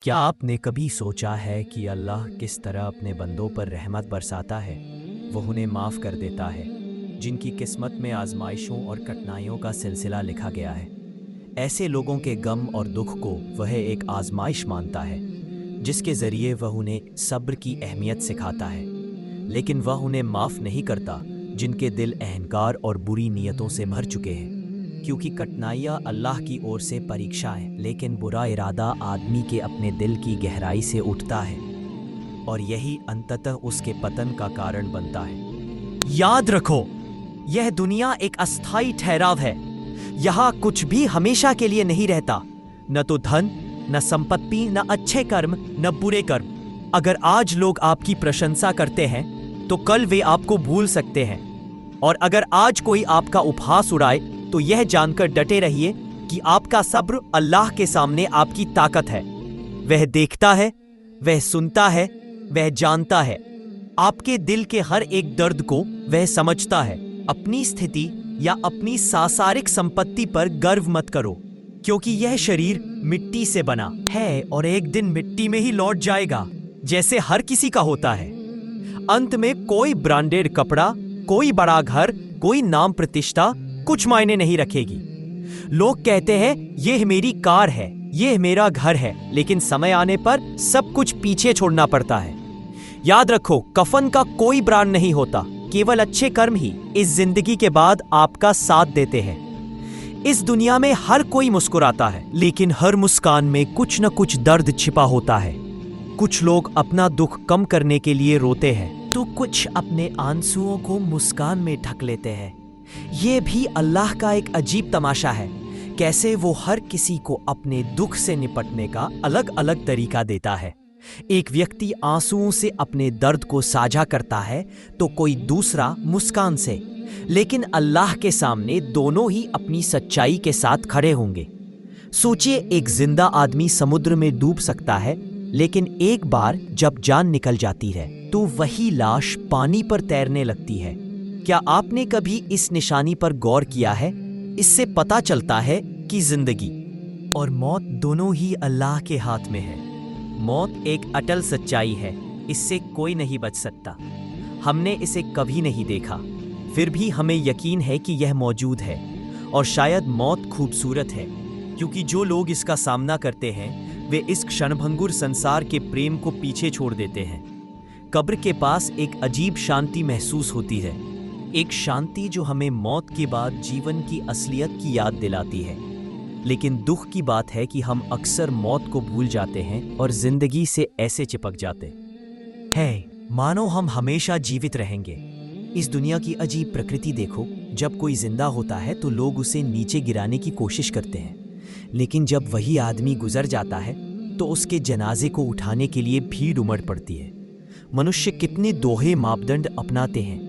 क्या आपने कभी सोचा है कि अल्लाह किस तरह अपने बंदों पर रहमत बरसाता है? वो उन्हें माफ़ कर देता है जिनकी किस्मत में आजमाइशों और कठिनाइयों का सिलसिला लिखा गया है। ऐसे लोगों के गम और दुख को वह एक आजमाइश मानता है जिसके ज़रिए वह उन्हें सब्र की अहमियत सिखाता है। लेकिन वह उन्हें माफ़ नहीं करता जिनके दिल अहंकार और बुरी नीयतों से भर चुके हैं, क्योंकि कठिनाइयाँ अल्लाह की ओर से परीक्षा है, लेकिन बुरा इरादा आदमी के अपने दिल की गहराई से उठता है और यही अंततः उसके पतन का कारण बनता है। याद रखो, यह दुनिया एक अस्थायी ठहराव है। यहाँ कुछ भी हमेशा के लिए नहीं रहता, न तो धन, न संपत्ति, न अच्छे कर्म, न बुरे कर्म। अगर आज लोग आपकी प्रशंसा करते हैं तो कल वे आपको भूल सकते हैं, और अगर आज कोई आपका उपहास उड़ाए तो यह जानकर डटे रहिए कि आपका सब्र अल्लाह के सामने आपकी ताकत है। वह देखता है, वह सुनता है, वह जानता है। आपके दिल के हर एक दर्द को वह समझता है। अपनी स्थिति या अपनी सांसारिक संपत्ति पर गर्व मत करो, क्योंकि यह शरीर मिट्टी से बना है और एक दिन मिट्टी में ही लौट जाएगा, जैसे हर किसी का होता है। अंत में कोई ब्रांडेड कपड़ा, कोई बड़ा घर, कोई नाम प्रतिष्ठा कुछ मायने नहीं रखेगी। लोग कहते हैं यह मेरी कार है, यह मेरा घर है, लेकिन समय आने पर सब कुछ पीछे छोड़ना पड़ता है। याद रखो, कफन का कोई ब्रांड नहीं होता, केवल अच्छे कर्म ही इस जिंदगी के बाद आपका साथ देते हैं। इस दुनिया में हर कोई मुस्कुराता है, लेकिन हर मुस्कान में कुछ न कुछ दर्द छिपा होता है। कुछ लोग अपना दुख कम करने के लिए रोते हैं, तो कुछ अपने आंसुओं को मुस्कान में ढक लेते हैं। ये भी अल्लाह का एक अजीब तमाशा है, कैसे वो हर किसी को अपने दुख से निपटने का अलग अलग तरीका देता है। एक व्यक्ति आंसुओं से अपने दर्द को साझा करता है तो कोई दूसरा मुस्कान से, लेकिन अल्लाह के सामने दोनों ही अपनी सच्चाई के साथ खड़े होंगे। सोचिए, एक जिंदा आदमी समुद्र में डूब सकता है, लेकिन एक बार जब जान निकल जाती है तो वही लाश पानी पर तैरने लगती है। क्या आपने कभी इस निशानी पर गौर किया है? इससे पता चलता है कि जिंदगी और मौत दोनों ही अल्लाह के हाथ में है। मौत एक अटल सच्चाई है, इससे कोई नहीं बच सकता। हमने इसे कभी नहीं देखा, फिर भी हमें यकीन है कि यह मौजूद है। और शायद मौत खूबसूरत है, क्योंकि जो लोग इसका सामना करते हैं वे इस क्षणभंगुर संसार के प्रेम को पीछे छोड़ देते हैं। कब्र के पास एक अजीब शांति महसूस होती है, एक शांति जो हमें मौत के बाद जीवन की असलियत की याद दिलाती है। लेकिन दुख की बात है कि हम अक्सर मौत को भूल जाते हैं और जिंदगी से ऐसे चिपक जाते हैं मानो हम हमेशा जीवित रहेंगे। इस दुनिया की अजीब प्रकृति देखो, जब कोई जिंदा होता है तो लोग उसे नीचे गिराने की कोशिश करते हैं, लेकिन जब वही आदमी गुजर जाता है तो उसके जनाजे को उठाने के लिए भीड़ उमड़ पड़ती है। मनुष्य कितने दोहे मापदंड अपनाते हैं।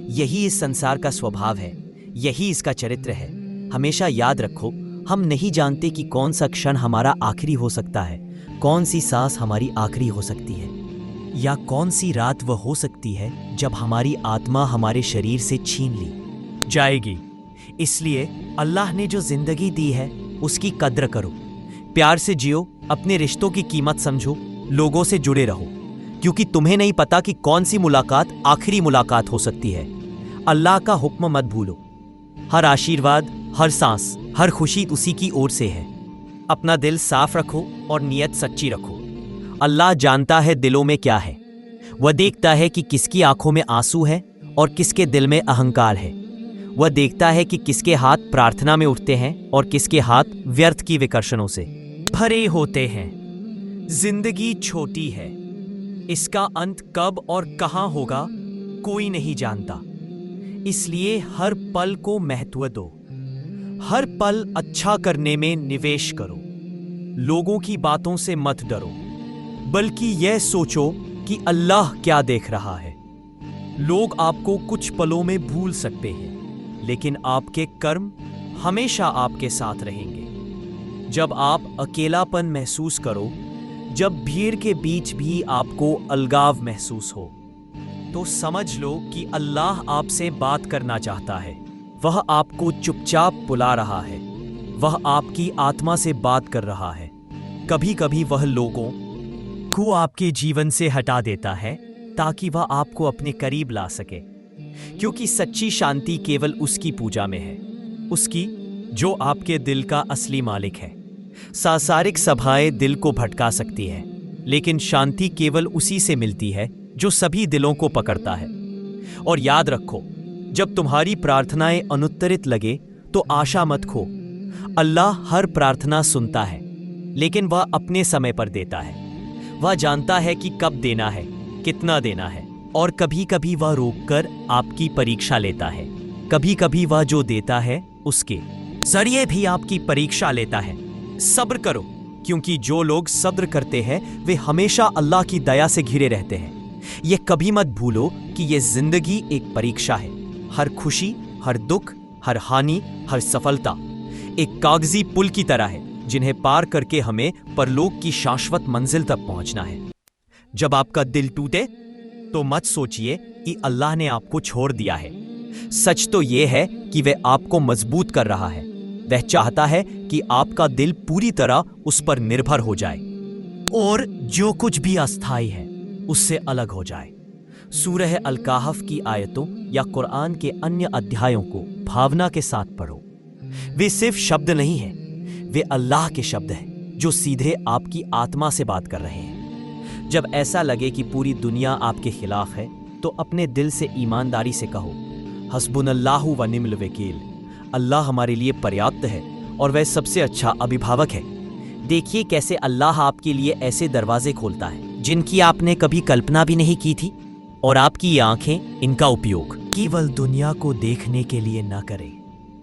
यही इस संसार का स्वभाव है, यही इसका चरित्र है। हमेशा याद रखो, हम नहीं जानते कि कौन सा क्षण हमारा आखिरी हो सकता है, कौन सी सांस हमारी आखिरी हो सकती है, या कौन सी रात वह हो सकती है जब हमारी आत्मा हमारे शरीर से छीन ली जाएगी। इसलिए अल्लाह ने जो जिंदगी दी है उसकी कद्र करो, प्यार से जियो, अपने रिश्तों की कीमत समझो, लोगों से जुड़े रहो, क्योंकि तुम्हें नहीं पता कि कौन सी मुलाकात आखिरी मुलाकात हो सकती है। अल्लाह का हुक्म मत भूलो। हर आशीर्वाद, हर सांस, हर खुशी उसी की ओर से है। अपना दिल साफ रखो और नीयत सच्ची रखो। अल्लाह जानता है दिलों में क्या है। वह देखता है कि किसकी आंखों में आंसू है और किसके दिल में अहंकार है। वह देखता है कि किसके हाथ प्रार्थना में उठते हैं और किसके हाथ व्यर्थ की विकर्षणों से भरे होते हैं। जिंदगी छोटी है, इसका अंत कब और कहां होगा कोई नहीं जानता। इसलिए हर पल को महत्व दो, हर पल अच्छा करने में निवेश करो। लोगों की बातों से मत डरो, बल्कि यह सोचो कि अल्लाह क्या देख रहा है। लोग आपको कुछ पलों में भूल सकते हैं, लेकिन आपके कर्म हमेशा आपके साथ रहेंगे। जब आप अकेलापन महसूस करो, जब भीड़ के बीच भी आपको अलगाव महसूस हो, तो समझ लो कि अल्लाह आपसे बात करना चाहता है। वह आपको चुपचाप बुला रहा है, वह आपकी आत्मा से बात कर रहा है। कभी कभी वह लोगों को आपके जीवन से हटा देता है ताकि वह आपको अपने करीब ला सके, क्योंकि सच्ची शांति केवल उसकी पूजा में है, उसकी जो आपके दिल का असली मालिक है। सांसारिक सभाएं दिल को भटका सकती है, लेकिन शांति केवल उसी से मिलती है जो सभी दिलों को पकड़ता है। और याद रखो, जब तुम्हारी प्रार्थनाएं अनुत्तरित लगे तो आशा मत खो। अल्लाह हर प्रार्थना सुनता है, लेकिन वह अपने समय पर देता है। वह जानता है कि कब देना है, कितना देना है, और कभी कभी वह रोककर आपकी परीक्षा लेता है। कभी कभी वह जो देता है उसके जरिए भी आपकी परीक्षा लेता है। सब्र करो, क्योंकि जो लोग सब्र करते हैं वे हमेशा अल्लाह की दया से घिरे रहते हैं। ये कभी मत भूलो कि ये जिंदगी एक परीक्षा है। हर खुशी, हर दुख, हर हानि, हर सफलता एक कागजी पुल की तरह है, जिन्हें पार करके हमें परलोक की शाश्वत मंजिल तक पहुंचना है। जब आपका दिल टूटे तो मत सोचिए कि अल्लाह ने आपको छोड़ दिया है। सच तो यह है कि वह आपको मजबूत कर रहा है। वह चाहता है कि आपका दिल पूरी तरह उस पर निर्भर हो जाए और जो कुछ भी अस्थायी है उससे अलग हो जाए। सूरह अल-कहफ की आयतों या कुरान के अन्य अध्यायों को भावना के साथ पढ़ो। वे सिर्फ शब्द नहीं हैं, वे अल्लाह के शब्द हैं जो सीधे आपकी आत्मा से बात कर रहे हैं। जब ऐसा लगे कि पूरी दुनिया आपके खिलाफ है तो अपने दिल से ईमानदारी से कहो, हस्बुनल्लाहु व निअमल वकील। अल्लाह हमारे लिए पर्याप्त है और वह सबसे अच्छा अभिभावक है। देखिए कैसे अल्लाह आपके लिए ऐसे दरवाजे खोलता है जिनकी आपने कभी कल्पना भी नहीं की थी, और आपकी ये आंखें इनका उपयोग केवल दुनिया को देखने के लिए न करें,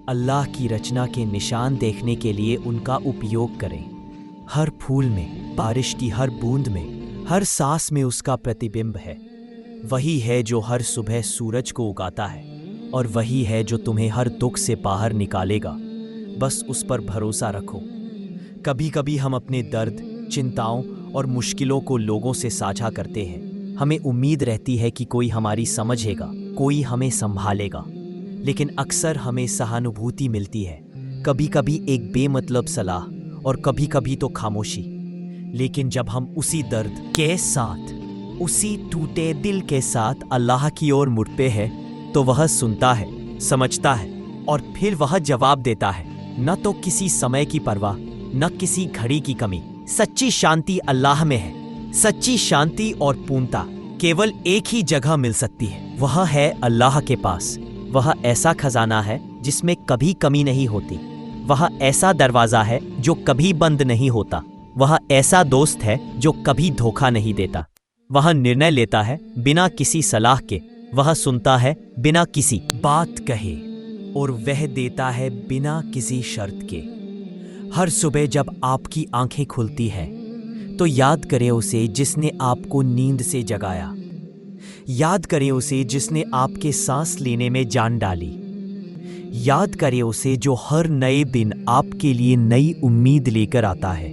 अल्लाह की रचना के निशान देखने के लिए उनका उपयोग करें। हर फूल में, बारिश की हर बूंद में, हर सांस में उसका प्रतिबिंब है। वही है जो हर सुबह सूरज को उगाता है, और वही है जो तुम्हें हर दुख से बाहर निकालेगा। बस उस पर भरोसा रखो। कभी कभी हम अपने दर्द, चिंताओं और मुश्किलों को लोगों से साझा करते हैं। हमें उम्मीद रहती है कि कोई हमारी समझेगा, कोई हमें संभालेगा, लेकिन अक्सर हमें सहानुभूति मिलती है, कभी कभी एक बेमतलब सलाह और कभी कभी तो खामोशी। लेकिन जब हम उसी दर्द के साथ, उसी टूटे दिल के साथ अल्लाह की ओर मुड़ते हैं तो वह सुनता है, समझता है और फिर वह जवाब देता है। न तो किसी समय की परवाह, न किसी घड़ी की कमी। सच्ची शांति अल्लाह में है। सच्ची शांति और पूर्णता केवल एक ही जगह मिल सकती है, वह है अल्लाह के पास। वह ऐसा खजाना है जिसमें कभी कमी नहीं होती। वह ऐसा दरवाजा है जो कभी बंद नहीं होता। वह ऐसा दोस्त है जो कभी धोखा नहीं देता। वह निर्णय लेता है बिना किसी सलाह के। वह सुनता है बिना किसी बात कहे, और वह देता है बिना किसी शर्त के। हर सुबह जब आपकी आंखें खुलती हैं तो याद करें उसे जिसने आपको नींद से जगाया। याद करें उसे जिसने आपके सांस लेने में जान डाली। याद करें उसे जो हर नए दिन आपके लिए नई उम्मीद लेकर आता है।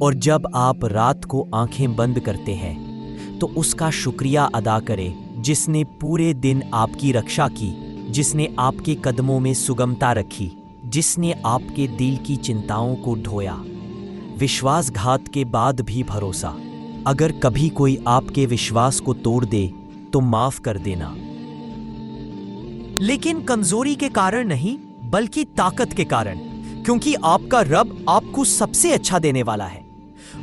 और जब आप रात को आंखें बंद करते हैं तो उसका शुक्रिया अदा करें जिसने पूरे दिन आपकी रक्षा की, जिसने आपके कदमों में सुगमता रखी, जिसने आपके दिल की चिंताओं को ढोया। विश्वासघात के बाद भी भरोसा। अगर कभी कोई आपके विश्वास को तोड़ दे तो माफ कर देना, लेकिन कमजोरी के कारण नहीं बल्कि ताकत के कारण, क्योंकि आपका रब आपको सबसे अच्छा देने वाला है।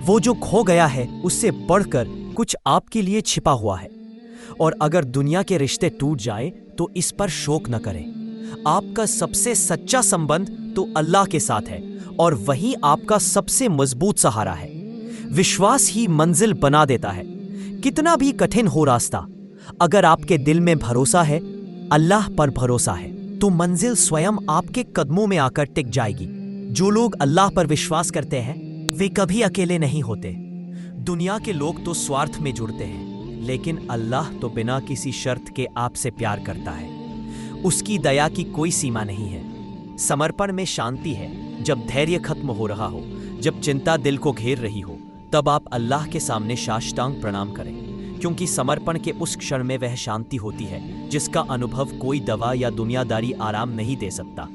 वो जो खो गया है उससे बढ़कर कुछ आपके लिए छिपा हुआ है। और अगर दुनिया के रिश्ते टूट जाए तो इस पर शोक न करें। आपका सबसे सच्चा संबंध तो अल्लाह के साथ है, और वही आपका सबसे मजबूत सहारा है। विश्वास ही मंजिल बना देता है, कितना भी कठिन हो रास्ता। अगर आपके दिल में भरोसा है, अल्लाह पर भरोसा है, तो मंजिल स्वयं आपके कदमों में आकर टिक जाएगी। जो लोग अल्लाह पर विश्वास करते हैं वे कभी अकेले नहीं होते। दुनिया के लोग तो स्वार्थ में जुड़ते हैं, लेकिन अल्लाह तो बिना किसी शर्त के आपसे प्यार करता है। उसकी दया की कोई सीमा नहीं है। समर्पण में शांति है। जब धैर्य खत्म हो रहा हो, जब चिंता दिल को घेर रही हो, तब आप अल्लाह के सामने साष्टांग प्रणाम करें, क्योंकि समर्पण के उस क्षण में वह शांति होती है जिसका अनुभव कोई दवा या दुनियादारी आराम नहीं दे सकता।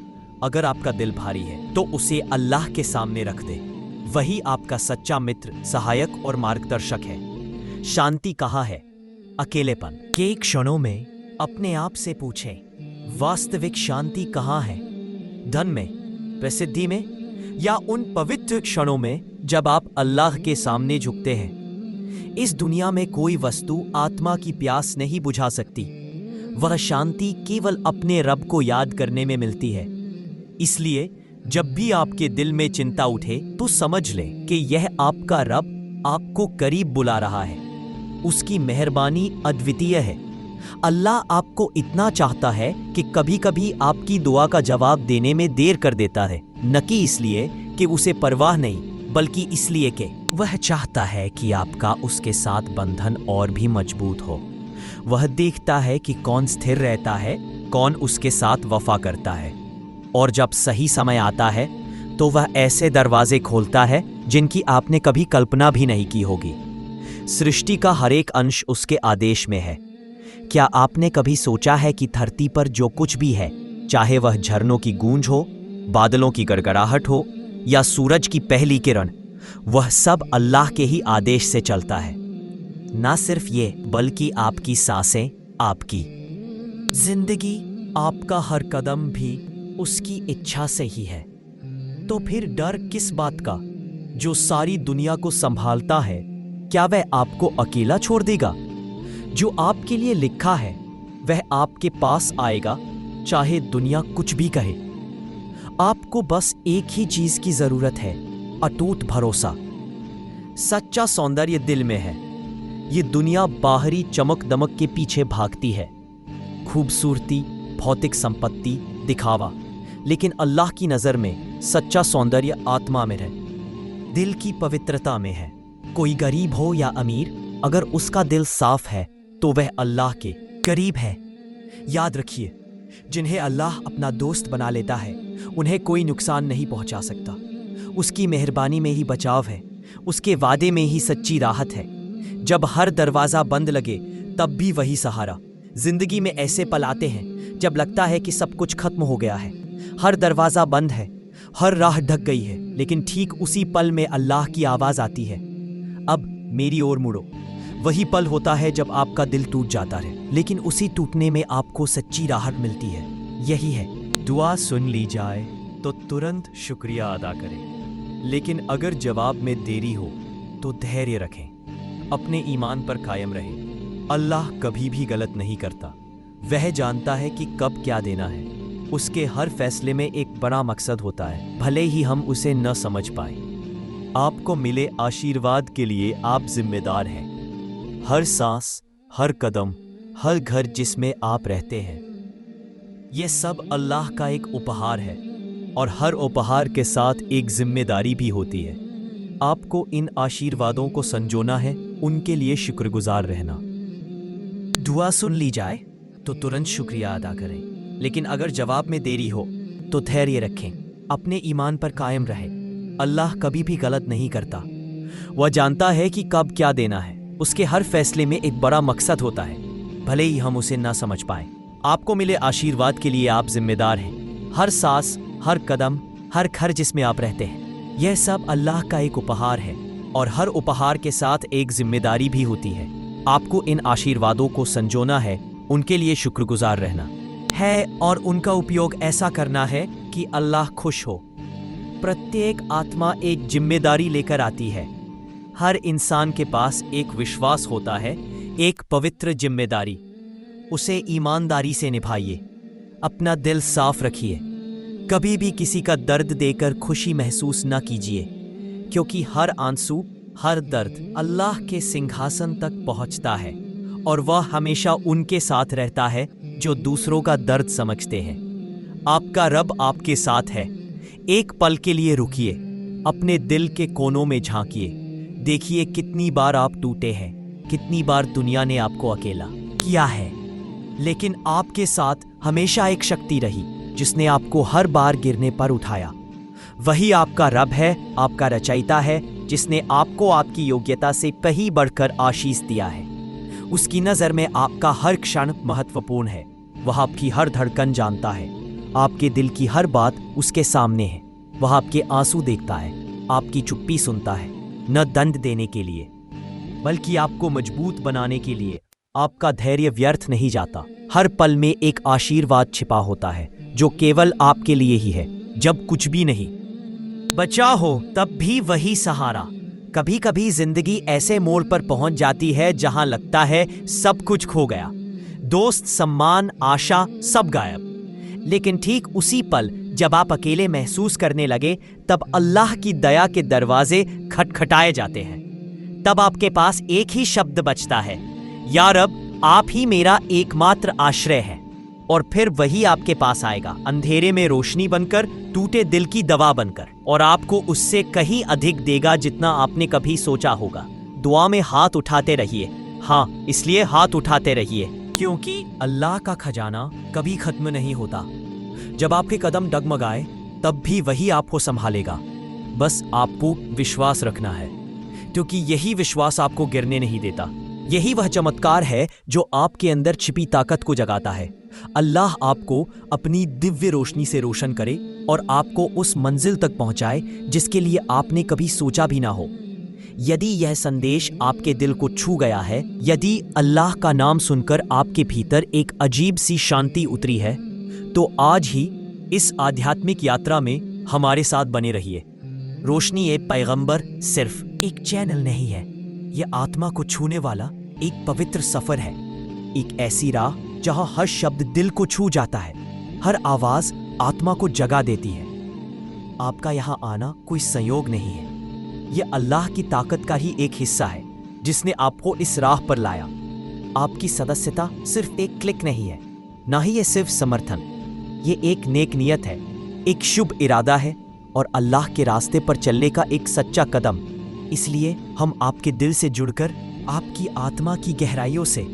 अगर आपका दिल भारी है तो उसे अल्लाह के सामने रख दे। वही आपका सच्चा मित्र, सहायक और मार्गदर्शक है। शांति कहाँ है? अकेलेपन के क्षणों में अपने आप से पूछें, वास्तविक शांति कहाँ है? धन में, प्रसिद्धि में, या उन पवित्र क्षणों में जब आप अल्लाह के सामने झुकते हैं? इस दुनिया में कोई वस्तु आत्मा की प्यास नहीं बुझा सकती। वह शांति केवल अपने रब को याद करने में मिलती है। इसलिए जब भी आपके दिल में चिंता उठे तो समझ लें कि यह आपका रब आपको करीब बुला रहा है। उसकी मेहरबानी अद्वितीय है। अल्लाह आपको इतना चाहता है कि कभी-कभी आपकी दुआ का जवाब देने में देर कर देता है, न कि इसलिए कि उसे परवाह नहीं, बल्कि इसलिए कि वह चाहता है कि आपका उसके साथ बंधन और भी मजबूत हो। वह देखता है कि कौन स्थिर रहता है, कौन उसके साथ वफा करता है, और जब सही समय आता है तो वह ऐसे दरवाजे खोलता है जिनकी आपने कभी कल्पना भी नहीं की होगी। सृष्टि का हर एक अंश उसके आदेश में है। क्या आपने कभी सोचा है कि धरती पर जो कुछ भी है, चाहे वह झरनों की गूंज हो, बादलों की गड़गड़ाहट हो या सूरज की पहली किरण, वह सब अल्लाह के ही आदेश से चलता है? ना सिर्फ ये, बल्कि आपकी सांसें, आपकी जिंदगी, आपका हर कदम भी उसकी इच्छा से ही है। तो फिर डर किस बात का? जो सारी दुनिया को संभालता है, क्या वह आपको अकेला छोड़ देगा? जो आपके लिए लिखा है वह आपके पास आएगा, चाहे दुनिया कुछ भी कहे। आपको बस एक ही चीज की जरूरत है, अटूट भरोसा। सच्चा सौंदर्य दिल में है। ये दुनिया बाहरी चमक दमक के पीछे भागती है, खूबसूरती, भौतिक संपत्ति, दिखावा। लेकिन अल्लाह की नजर में सच्चा सौंदर्य आत्मा में है, दिल की पवित्रता में है। कोई गरीब हो या अमीर, अगर उसका दिल साफ है तो वह अल्लाह के करीब है। याद रखिए, जिन्हें अल्लाह अपना दोस्त बना लेता है उन्हें कोई नुकसान नहीं पहुंचा सकता। उसकी मेहरबानी में ही बचाव है, उसके वादे में ही सच्ची राहत है। जब हर दरवाज़ा बंद लगे तब भी वही सहारा। जिंदगी में ऐसे पल आते हैं जब लगता है कि सब कुछ खत्म हो गया है, हर दरवाज़ा बंद है, हर राह ढक गई है, लेकिन ठीक उसी पल में अल्लाह की आवाज़ आती है, अब मेरी ओर मुड़ो। वही पल होता है जब आपका दिल टूट जाता है, लेकिन उसी टूटने में आपको सच्ची राहत मिलती है। यही है, दुआ सुन ली जाए तो तुरंत शुक्रिया अदा करें, लेकिन अगर जवाब में देरी हो तो धैर्य रखें, अपने ईमान पर कायम रहें। अल्लाह कभी भी गलत नहीं करता। वह जानता है कि कब क्या देना है। उसके हर फैसले में एक बड़ा मकसद होता है, भले ही हम उसे न समझ पाए। आपको मिले आशीर्वाद के लिए आप जिम्मेदार हैं। हर सांस, हर कदम, हर घर जिसमें आप रहते हैं, यह सब अल्लाह का एक उपहार है, और हर उपहार के साथ एक जिम्मेदारी भी होती है। आपको इन आशीर्वादों को संजोना है, उनके लिए शुक्रगुजार रहना। दुआ सुन ली जाए तो तुरंत शुक्रिया अदा करें, लेकिन अगर जवाब में देरी हो तो धैर्य रखें, अपने ईमान पर कायम रहें। अल्लाह कभी भी गलत नहीं करता। वह जानता है कि कब क्या देना है। उसके हर फैसले में एक बड़ा मकसद होता है, भले ही हम उसे ना समझ पाए। आपको मिले आशीर्वाद के लिए आप जिम्मेदार हैं। हर सांस, हर कदम, हर घर जिसमें आप रहते हैं, यह सब अल्लाह का एक उपहार है, और हर उपहार के साथ एक जिम्मेदारी भी होती है। आपको इन आशीर्वादों को संजोना है, उनके लिए शुक्रगुजार रहना है, और उनका उपयोग ऐसा करना है कि अल्लाह खुश हो। प्रत्येक आत्मा एक जिम्मेदारी लेकर आती है। हर इंसान के पास एक विश्वास होता है, एक पवित्र जिम्मेदारी। उसे ईमानदारी से निभाइए, अपना दिल साफ रखिए। कभी भी किसी का दर्द देकर खुशी महसूस न कीजिए, क्योंकि हर आंसू, हर दर्द अल्लाह के सिंहासन तक पहुंचता है, और वह हमेशा उनके साथ रहता है जो दूसरों का दर्द समझते हैं। आपका रब आपके साथ है। एक पल के लिए रुकिए, अपने दिल के कोनों में झांकिए। देखिए कितनी बार आप टूटे हैं, कितनी बार दुनिया ने आपको अकेला किया है, लेकिन आपके साथ हमेशा एक शक्ति रही जिसने आपको हर बार गिरने पर उठाया। वही आपका रब है, आपका रचयिता है, जिसने आपको आपकी योग्यता से कहीं बढ़कर आशीष दिया है। उसकी नज़र में आपका हर क्षण महत्वपूर्ण है। वह आपकी हर धड़कन जानता है। आपके दिल की हर बात उसके सामने है। वह आपके आंसू देखता है, आपकी चुप्पी सुनता है, न दंड देने के लिए बल्कि आपको मजबूत बनाने के लिए। आपका धैर्य व्यर्थ नहीं जाता। हर पल में एक आशीर्वाद छिपा होता है जो केवल आपके लिए ही है। जब कुछ भी नहीं बचा हो तब भी वही सहारा। कभी कभी जिंदगी ऐसे मोड़ पर पहुंच जाती है जहां लगता है सब कुछ खो गया, दोस्त, सम्मान, आशा सब गायब। लेकिन ठीक उसी पल जब आप अकेले महसूस करने लगे तब अल्लाह की दया के दरवाजे खटखटाए जाते हैं। तब आपके पास एक ही शब्द बचता है, या रब, आप ही मेरा एकमात्र आश्रय है। और फिर वही आपके पास आएगा, अंधेरे में रोशनी बनकर, टूटे दिल की दवा बनकर, और आपको उससे कहीं अधिक देगा जितना आपने कभी सोचा होगा। दुआ में हाथ उठाते रहिए। हाँ, इसलिए हाथ उठाते रहिए क्योंकि अल्लाह का खजाना कभी खत्म नहीं होता। जब आपके कदम डगमगाए तब भी वही आपको संभालेगा। बस आपको विश्वास रखना है, क्योंकि यही विश्वास आपको गिरने नहीं देता। यही वह चमत्कार है जो आपके अंदर छिपी ताकत को जगाता है। अल्लाह आपको अपनी दिव्य रोशनी से रोशन करे और आपको उस मंजिल तक पहुंचाए जिसके लिए आपने कभी सोचा भी ना हो। यदि यह संदेश आपके दिल को छू गया है, यदि अल्लाह का नाम सुनकर आपके भीतर एक अजीब सी शांति उतरी है, तो आज ही इस आध्यात्मिक यात्रा में हमारे साथ बने रहिए। रोशनी ए पैगंबर सिर्फ एक चैनल नहीं है, यह आत्मा को छूने वाला एक पवित्र सफर है। एक ऐसी राह जहां हर शब्द दिल को छू जाता है, हर आवाज आत्मा को जगा देती है। आपका यहां आना कोई संयोग नहीं है, यह अल्लाह की ताकत का ही एक हिस्सा है जिसने आपको इस राह पर लाया। आपकी सदस्यता सिर्फ एक क्लिक नहीं है, ना ही यह सिर्फ समर्थन। ये एक नेक नियत है, एक शुभ इरादा है और अल्लाह के रास्ते पर चलने का एक सच्चा कदम। इसलिए हम आपके दिल से जुड़कर आपकी आत्मा की गहराइयों से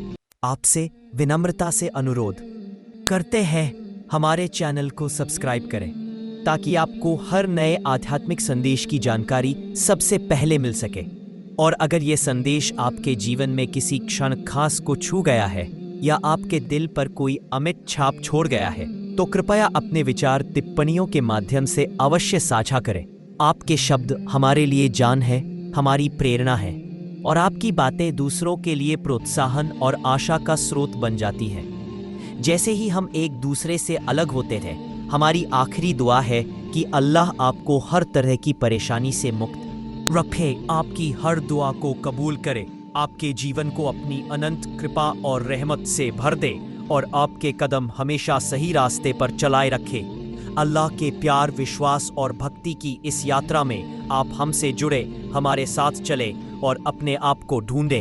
आपसे विनम्रता से अनुरोध करते हैं, हमारे चैनल को सब्सक्राइब करें ताकि आपको हर नए आध्यात्मिक संदेश की जानकारी सबसे पहले मिल सके। और अगर ये संदेश आपके जीवन में किसी क्षण खास को छू गया है या आपके दिल पर कोई अमिट छाप छोड़ गया है, तो कृपया अपने विचार टिप्पणियों के माध्यम से अवश्य साझा करें। आपके शब्द हमारे लिए जान है, हमारी प्रेरणा है, और आपकी बातें दूसरों के लिए प्रोत्साहन और आशा का स्रोत बन जाती हैं। जैसे ही हम एक दूसरे से अलग होते थे, हमारी आखिरी दुआ है कि अल्लाह आपको हर तरह की परेशानी से मुक्त रखे, आपकी हर दुआ को कबूल करे, आपके जीवन को अपनी अनंत कृपा और रहमत से भर दे और आपके कदम हमेशा सही रास्ते पर चलाए रखे। अल्लाह के प्यार, विश्वास और भक्ति की इस यात्रा में आप हमसे जुड़े, हमारे साथ चले और अपने आप को ढूंढे।